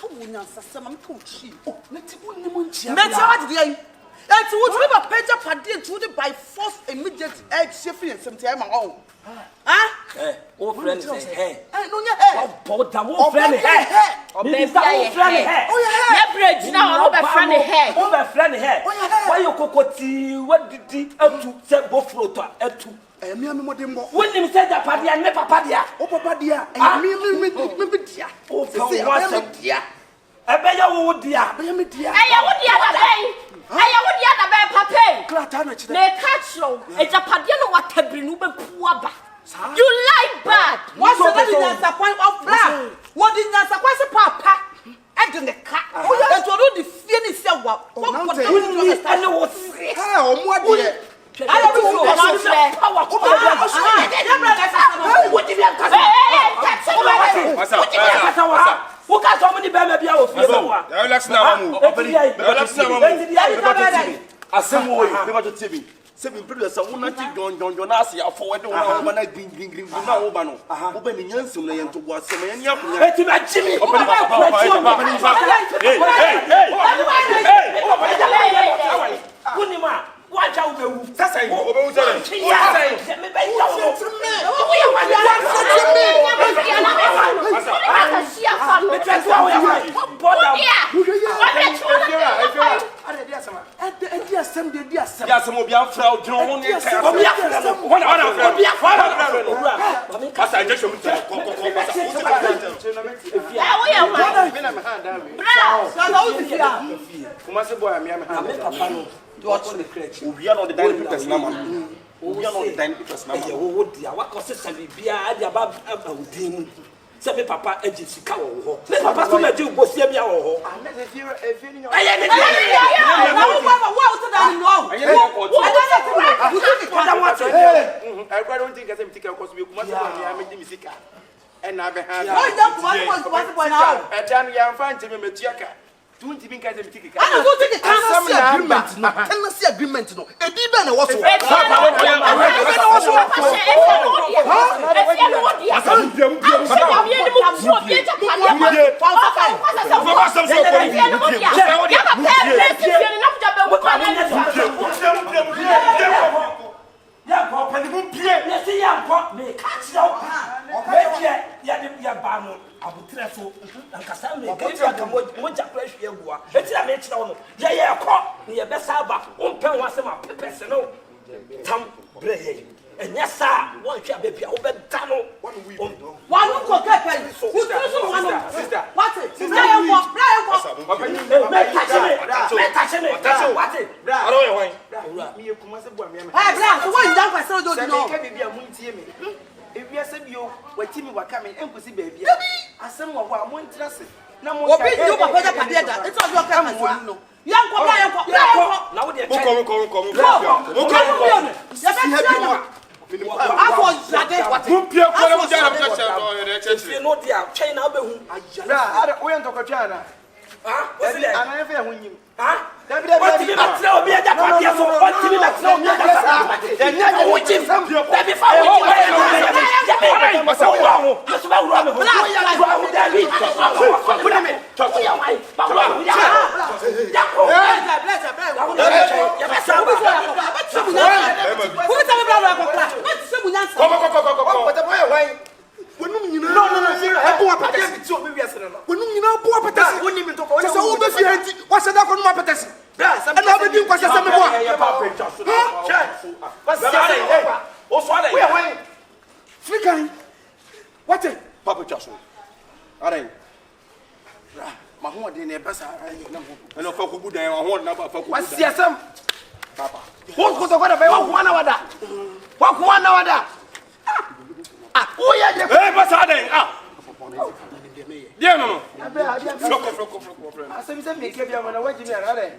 kawunya sasama mtochi neti wonni munchia meta what dey enti wo to be page pade to by force immediate edge shifting and something am on o friend say hey no nya hey boda wo friend hey o be friend hey oh yeah leverage now no be friend hey o be friend hey why you kokoti what didi atu say go flow to atu me modembo wonni say da pade an me papa dia o papa dia me dia o say wa dia ebe ya wo dia be me dia wo dia da bay wo dia da bay papa klata na chide me catch no e japade no watabiri no be puaba you like bad what so that is the point of bra what is the point of papa e de ne ka o ya to do the fear ni se wa what and was ha o mo ade I don't know who can so many baby be our face wa relax now mamu relax now mamu asemu we never to tv se bi previous wona ti don na ase afọwede wona na green na wo ba no wo ba ni nyansem na yento bo asem ya ni akonya eti ba jimi hey kunima wacha ubewu sasa yi obewu tele sasa yi me be yawo watch the crutch. We are not the dining pictures now, man. We are not the dining pictures now. Oh dear, what causes some be a above Say papa agency cow. Let papa so much you go see me. I don't think I can take a cost. We must have made music. And I have a don't even get them ticket. I don't think agreement. No, tenancy agreement. No, a biba na what? Abutrefo ankasa me gaya ka moja fresh yegua etira me etira wono ye ye ko ye be saba umpen wase ma pepese no tam brehe enya sa won hwa be bia wo be da no one ko pepe who so one sister what it brian me touch me what it I don't know why me kumase bua me hey bra so one down for do no ka bibia mu ntie me if you say bio watimi wakame enkosi baby asem wo ho amontrase na mo obi you papa ja pade da it's all your come and no yanko na wo de come afọ jade what mu pie ko na mo ja na protection no ye church no dia twɛn na be hu bra ada wo yento kwatwa na wo se le ana efe ho nyim David Matra obi aja padia so David Matra obi aja padia enya wo chim David fa wo chim masa wo ho yesu ba wura me ho wo David wo me wo ya wai ba wo ya ko bless ya be sa wo Wenum nyina no ebo apatesi ti o be wiase no wenum nyina bo apatesi woni mi ntoko se wo be fi hanti wa se da ko no apatesi bra se na be din kwa se se me bo ya pa pe twa so che was say o so ada we wan frikan what papa twa so ara bra ma ho de na be sa na ho na fa ko budan wa ho na ba fa ko budan wasiasam papa wo ko so ko da be wa ko na wada oh yeah eh pasa den dia no floko asem se me ke bia na waji mi ara den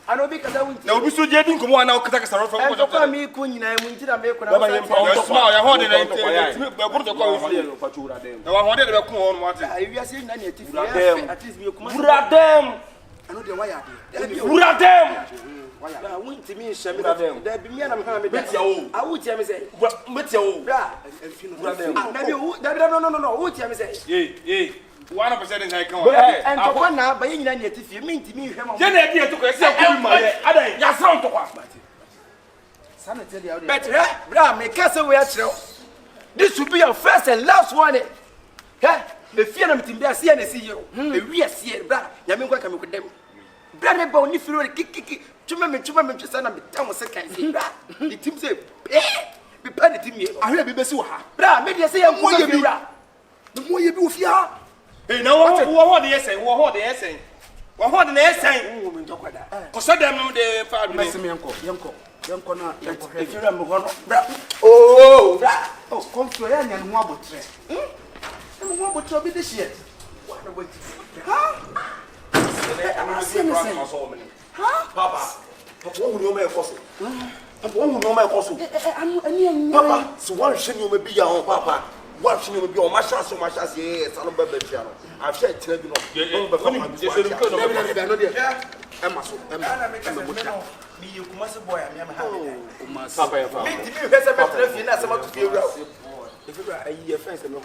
ano bi kada wunti na obi so je din komo ana okata kasa ro ko ko mi ko nyina mu ntira me ko na ba yem ya ho de na ntimi be burto ko wi no fatura dem na wa ho de be ko on mo ate ayi ase nyina na ati at least me kuma buradem ano de wa ya de buradem ya wunti mi shame da bi mi na me ha me betia o awu tia me say betia o bra buradem no wuti me say 100% is I come. And to one now, by any native, you mean to me, Then I get to say, my ya sound to us. But, bra, make us away. This will be your first and last one. The fear of him, they see and see you. We are seeing, bra, Yamin, welcome with them. Brother Bonnie, if you were kick, to me, just and I'm Thomas second. The team say, be penny to me. I will be Besua. Bra, maybe I say, I'm going to be bra. The more you do, fear. Hey, no, what the essay, what the essay. What the essay? Because I don't know the father. Yanko na if you remember one bra. Oh, bra. Oh, Confion and one but three. And one but trouble this year. What a way. Huh? Papa, what would you make possible? What would you make possible? Papa, so one should you be your papa. What should you be your master so much as yes, I'm a baby channel. I've said, tell you, you must boy, I'm Papa. Make you have a better if you are a year fence and a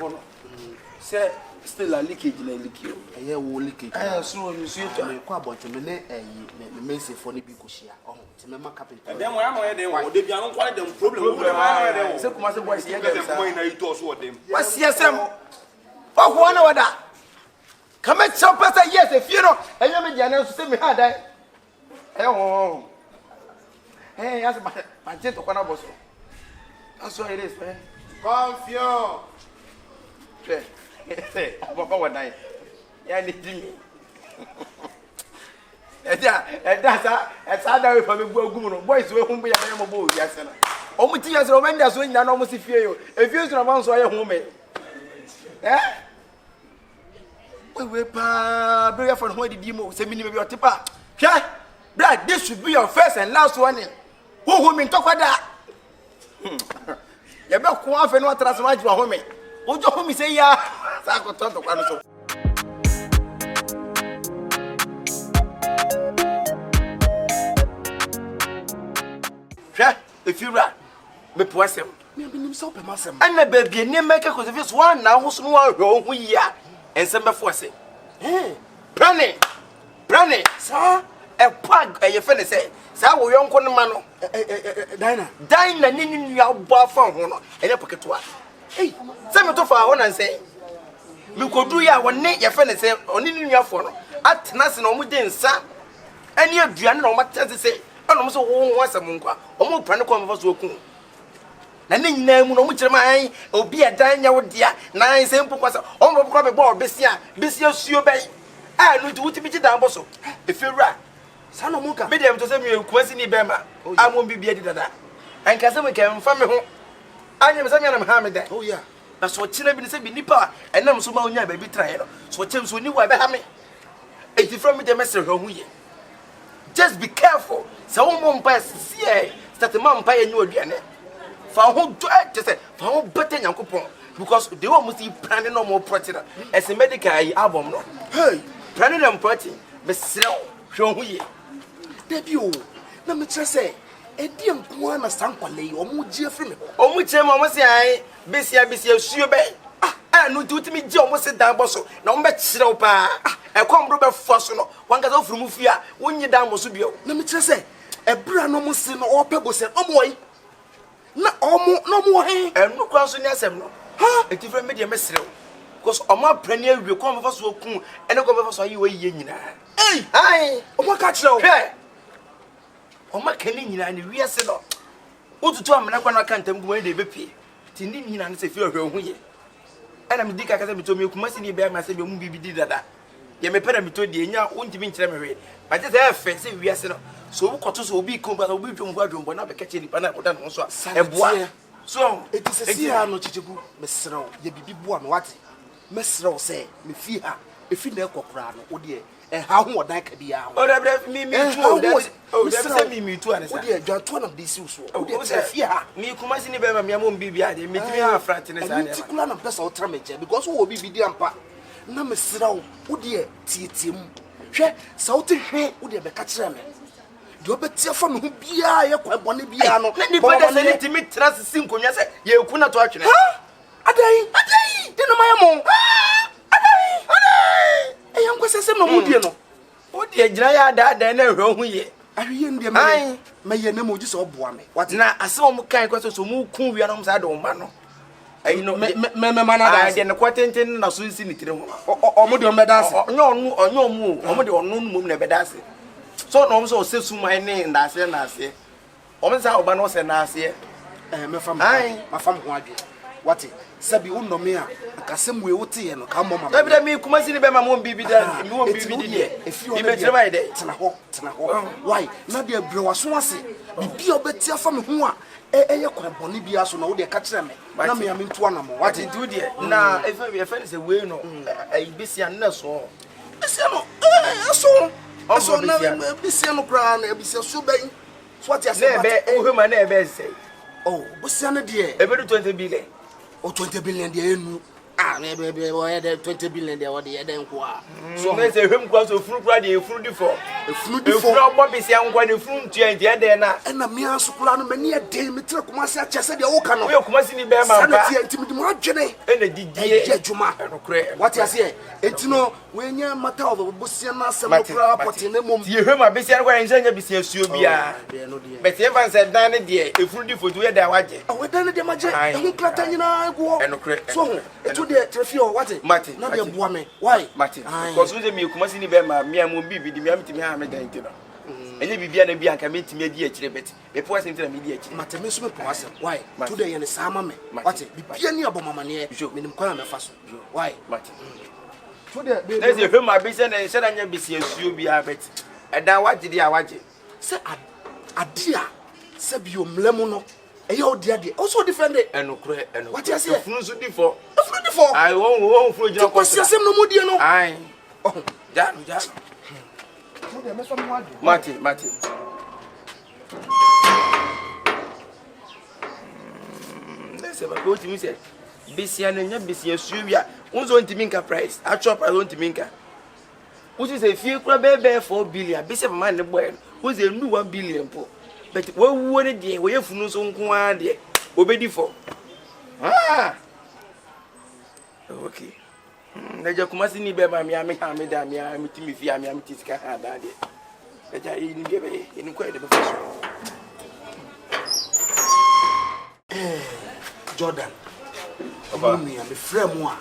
say, still a leakage in a leak. A year will leakage. So you see to quite about to me a message for the Bikushia. Oh, to my carpet. And then I'm aware they be not quite the problem. So, Master Boys, you get to them. what's yes, for 1 hour that come at some person, yes, if you know, and you're going to see me had that. Oh, hey, that's my gentle one of us. That's what it is, man. Confion. Papa, one night. Yeah, need me. And that's how for me, boys whom we are able to yes. Almost years of when there's when I almost fear you. If you're a man, so I am home. Eh? We bring from where the demo, say minimum your tipper. Yeah, Brad, this should be your first and last one. Who mean talk about that? You better come off and not trust much for home. Would you home say, yeah? I got to talk. If you ran, me poison. Maybe so per massam. And the baby name maker because if it's one now who's no wrong we are and some before say. Eh, Branny, sir, a pug, a friend say, Sir, we young Conmano, Dinah, Nini, your bar from Hono, and a pocket one. Hey, some of our own and say, you could do ya one night your friend say, only in your phone, at nothing on within, sir, and you're Diana, no matter to say. I'm so once a monk, or more panic was working. And then name no much my or be a diner dear, 9 simple was almost probably more Bessia, sure bay. I know to be down bosso. If you're right, son of Muka, bid them to send me a question in Bema. I won't be bearded at that. And Cassam came from me home. I am Samuel Hamid. Oh, yeah. That's what Chile been saying, Nippa, and I'm so much baby trial. So James will knew I have me. 80 from me the messenger who ye. Just be careful. So one pass see that the man pay you again. For who do I just say for who better than coupon because they almost see planning no more protein as a medical album. No, hey, planning and protein, but sell show ye. Debut. Let me just say, a dear one a sample or more dear from me. Oh, which I say, I busy, sure bay. I no do to me, John was a down bosso, no match slow pa. I come rubber fossil, one got off from Mufia, when you down was subio. Let me just say, a brand no more sin or pebbles and boy. No more, and no cross in SM. Ha, a different media messenger. Because on my premier will come of us will come and go over you a yin. Hey, aye, oh, my catch no. Oh, my canning and we are said, what to tell me? I can't tell when they be. Tinin and say, you're here. And I'm dick academy to me, must be bear myself, you won't be did that. You may pay me to the young, won't be in but it's a fancy we are said. So, Cotus will be come, but will be from Guadron, but not catching the pineapple than also. So, it is a sea, no chichibu, Miss Row, ye be one what? Miss Row say, me fear, if you never cry, oh dear, and how would I be out? Oh, that me too. Oh, that's me too. And dear, you're one of these issues. Oh, dear, fear. Me come as in the baby, I won't be behind me. Me are frightened and particular of person ultramate because who will be the ampa. No, Miss Row, oh dear, Tim. She, South Hay, would you be catching me? Do a better from who be I quite one piano. Let me put a to meet trust single. Yes, you could not watch it. Huh? A day, then my mom. A day. yan kwese se no mudie no wo de gina ya da na hwe hu ye ahwe ndie me ye na mo ji so boa me what na asem mo kan kwese so mu ku wi anam sa de ma no ayi no me mana da de ne kwatenten na so nsi ni tire ho omo de o medase onyo mu omo de onu mu na bedase so no so se suman ne ndase na ase omo sa oba no se na ase me fam ho adwe what sabi unome a akasem we wote ye no ka mo mama da mi kuma sini be ma mo bibi da mi won bibi de e me tire ba de tena ho why na de brewaso ase bibi obeti afa me ho a eye kwabone bia so na wo de ka kire me na me am ntu anamo what do de na efe se we no bisia na so bisia no so na bisia no kra na bisia so ben so what you say be o hema na be say oh bisia no de e be 20 billion o 20 billion de enu be o ye 20 billion de o de ye den ko a so me say hwem kwa so furu kra de furu di for furu obo bisia nkwa de furu ntua ntia de na me anso kula no mani e de me tire kuma se ache se de wo ka no we kuma sini be ma ba sanati ntimi dum adwene na didie adwuma what you say entino we nya matter of bosia na asem no kra poti na mom ye hwem abisia nkwa nje nya bisia suo bia but ye fan se dan ne de e furu di foto ye da waje we dan ne de maje e hu klata nyina go so etu de trefio what na de boa me why Martin because we me kuma sini be ma me am bibi di me am timi ha me dan ti no enye bibia na bia nka me timi adi akire bet me po asem tira me di akire Martin me so me po asem why today ye ne sama me what bibia ni abomamane me nim kwa me fa so why Martin today let's say him abise na se da nya bisia suo bia bet e dan waje di a waje se adia se bi omlem no eye odia de also defend enokre what you say funu so di for I won funu jina ko se asem no modie no ai ja today me so mo adu Martin let's say ba ko timi se bisia na nya bisia suo bia unzo ntimi nka price actual price ntimi nka uti se fie kura be 4 billion bisia mama ne boy uze nu 1 billion po but wo wo ne de wo yefunu so nko a de obedi for okay na ja kuma sini be ma mi da mi am timi fi am tisika ha da de na ja yi ni be ni ko de be fa Jordan oba mi am frɛ mu a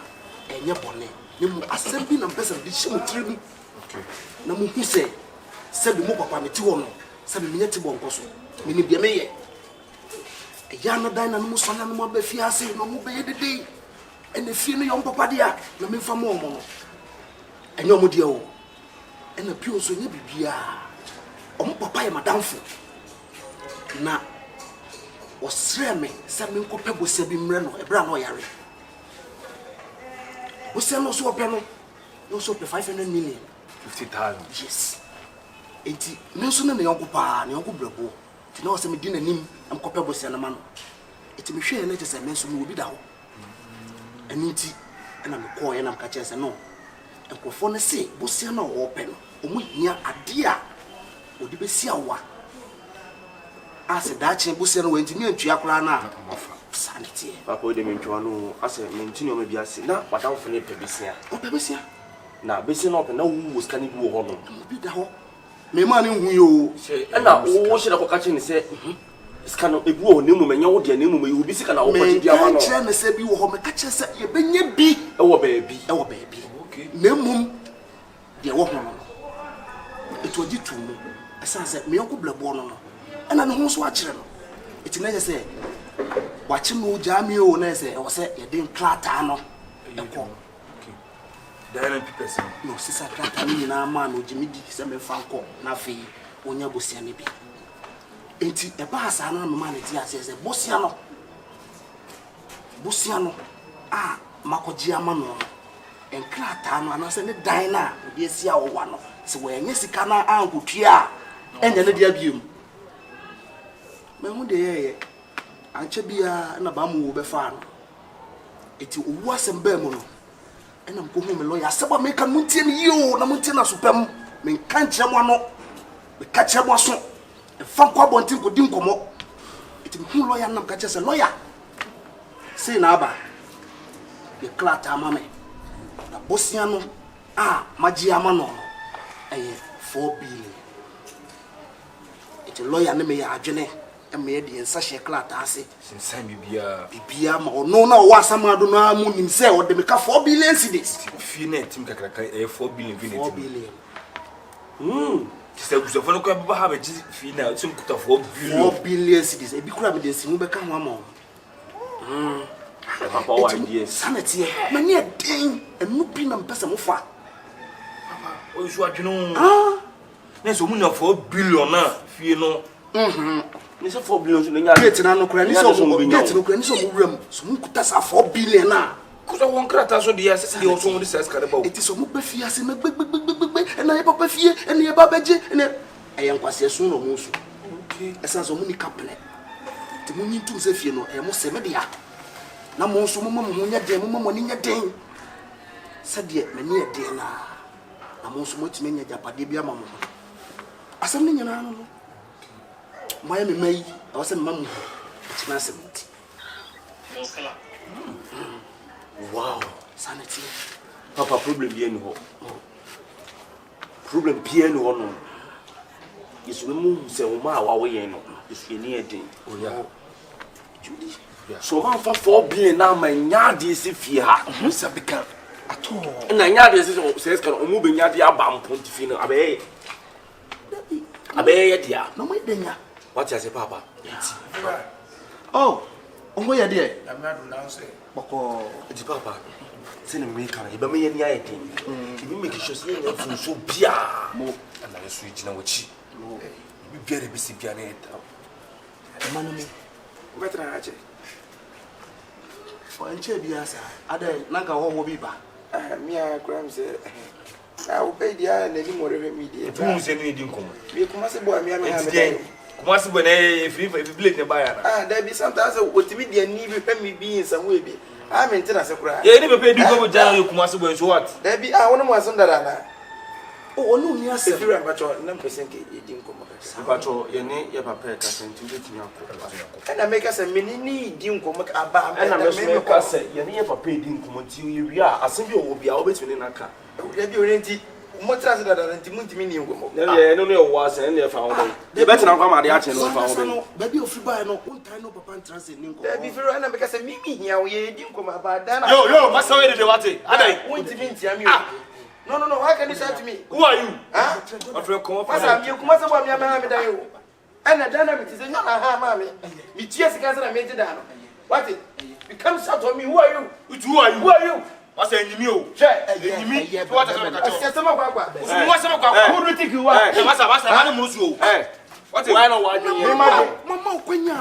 enye bone ni mu asem bi na mpesa de hye mu tiri okay na mu hu se bi mu papa me ti wo no se bi me ti bo nkoso me ni bia me ye ya no dan na mu so na mu ba fi ase no mu be yedede ene fi no yo papa dia na me fa mo no enye omo dia o ena pio so nye bibia omo papa ye madamfo na osre me se me nko pebo se bi mre no ebra no yare o se no so ope no so pe 500 million 50,000 yes enti me so na me yonko pa ne yonko brabo ti na o se me di nanim am ko pebo se na ma no enti me hwe na je se me so me obi da ho eni ti na me ko ye na ka che se no enkofo ne se bosia na o pe no o mu hia ade a odi be sia wa ase dachi bosia no wenti mi antua kora na sanity papa de mentwa no ase mentini o ma bi ase na wadamfo ne pebesia o pebesia na besi no na wo skani bi wo ho no bi da ho me ma ne hu yo na wo hye na ko ka che ne se skano ebu o nemu menya wo de nemu me obi sika na wo kwachi bia ma no me che me se bi wo ho me ka che se ye benya bi e wo baabi okay nemu de wo ho no eto agi tu mu esa se me yonko blabo no ana ne ho so a kire no eti na je se wachi no jami o na se e wo se ye den klata no enko Diana Pipes no sisa klata ni na ma no jimidi se me fa nko na fe onya bosia ne bi enti e ba asa na no ma ne ti ase se bosia no a makoji ama no enklata no ana se ne dan na odi esi a wo wa no se wo enye sika na ankotua enya ne dia biem me hu de ye anche bia na ba mu wo be fa no eti owu asem ba mu no ena mko hu me lawyer seba me kan muntie ni yo na muntie na supem me kan kire mo no me ka kire mo so e fa kwa bontin ko di nkomo eti me hu lawyer na ka kire se lawyer say na aba ye klata ama me na bosia no Maji amano. 4 billion. It's a lawyer name ya adwene. E me de ensa she clat ase. Sinsan bibia ma no na wa sama do na mu nim se o de me ka 4 billion cedis. Fi na tim kakraka 4 billion fi na 4 billion. Kisa guso fo no ko baba ha be fi na tim kuta 4 billion. 4 billion cedis. E bi kura me de simu be ka ho ama. Papa wa ideas. Sanity. Mani e den enu bi na mpesa mo fa. O so adweno. Na so mu na 4 billion na fi no. Ni so 4 billion so na nya. Gate na no kura ni so mo gate no kura ni so mo wram. So mu kuta sa 4 billion na. Kusa won krata so de ya se de so mo de ses kare ba. Eti so mo be fie ase me gbe na ye papa fie ene ye ba beje ene eyen kwase so no mo so. Okay. Esa so mo ni kaple. Ti mo nyi tum se fie no e mo se me dia. Na mo so mo nya den mo ni nya den. Se de me ni e den na mo so mo ti me nya japade bia ma mo. Asam ni nyana no. Miami mai I was a mum. It's massive. Wow, sanity. Papa problem bien no. Problem bien no. Is we move say o ma wa we no. Is any e dey. Oh yeah. Judy. So man for 4 billion na ma nya de se fie ha. Mr. Bika at all. Na nya de se kan o mu be nya de aba mponti fi no abe. Abe ye dia. No me denya. What you say, Papa? Oh, ya there. I'm not announcing. Boko, it's Papa. Send a make it, but me any idea. If you make it, just so bia more, and I switch now with you. You get a busy piano. Manumi, Better than I say. for Enchebiasa, other Naga or Biba. Me, I cram say. I will pay the iron any more media. Who's any income? You come as a boy, me, I Once when if you blame the buyer. there be sometimes what to be the need to me be in some way. I'm in tennis a cry. You never pay you go down, you come as well as what? There be I want to that. Oh, no, yes, If you are much or number percent, you didn't come. Patrol, your name, your papa, and I make us a mini didn't come about. And I'm make us say, your name, papa, didn't come until you are. I think you will be always within a car. There be already much rather than Timothy. No, was and they found the better now come at the action. Baby of Friba, no, one time no papa transit. There be for an because a mimi here, we didn't come about that. Yo, what's the way to do it? I want to meet you. No, how can you say to me? Who are you? Huh? I feel confident. You come as a woman, and a dynamic is not a mammy. Me tears against I made it down. What it becomes shut on me? Who are you? Who are you? Who are you? What's saying you? You mean what? Who do you think you are? What's why not watching you? Mama, Quenya.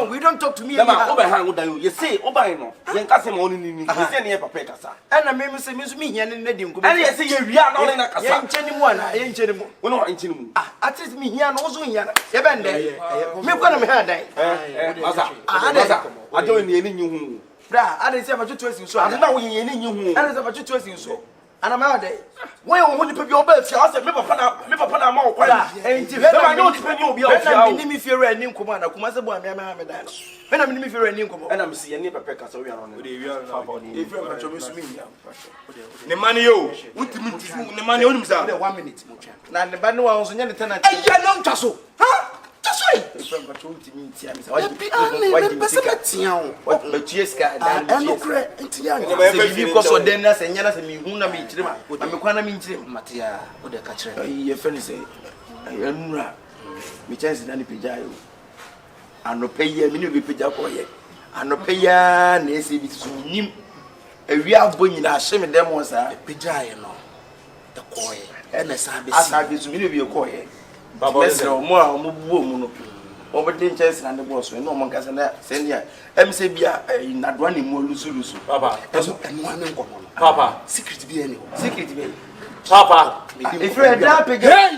We don't talk to me. You say, Obino, then Cassim only near Papeta. And I may say, Miss Me, and I say, we are not in a Casa. I ain't any more. We're not in At least me here, no, so here. Seven days. Me gonna be had. I don't need any new. I didn't say about 2 years, so I don't know any new. I didn't about 2 years, so. And I'm out there. Why won't you put your best? I said, Mippa, more quiet. And if I know you'll be out, me fear a new commander, Kumasa boy, when I'm in fear a new commander, and I'm seeing a paper, so we are on the if you're me. The money, you, the money on himself. 1 minute, Mucha. Now the band was on the tenant. Hey, you don't tassel. Huh? That's right. If I'm controlling me, what the cheers guy, and no credit, because of them, and Yanas and me, who na me, I'm a quantum in Matia, what the catcher. Your friend say, I am me chance in any pijayo. And no pay ye, many be pijaco, and no pay ya, Nancy, to him. A real boy in our shame and them was a pijayo, the coy, and a service to be a coy. Baba, more woman. Over the chance and the boss, when no one can send ya. MCB, not running more loose, Papa, and one Papa, secret be any secret be. Papa, if you're a dark again.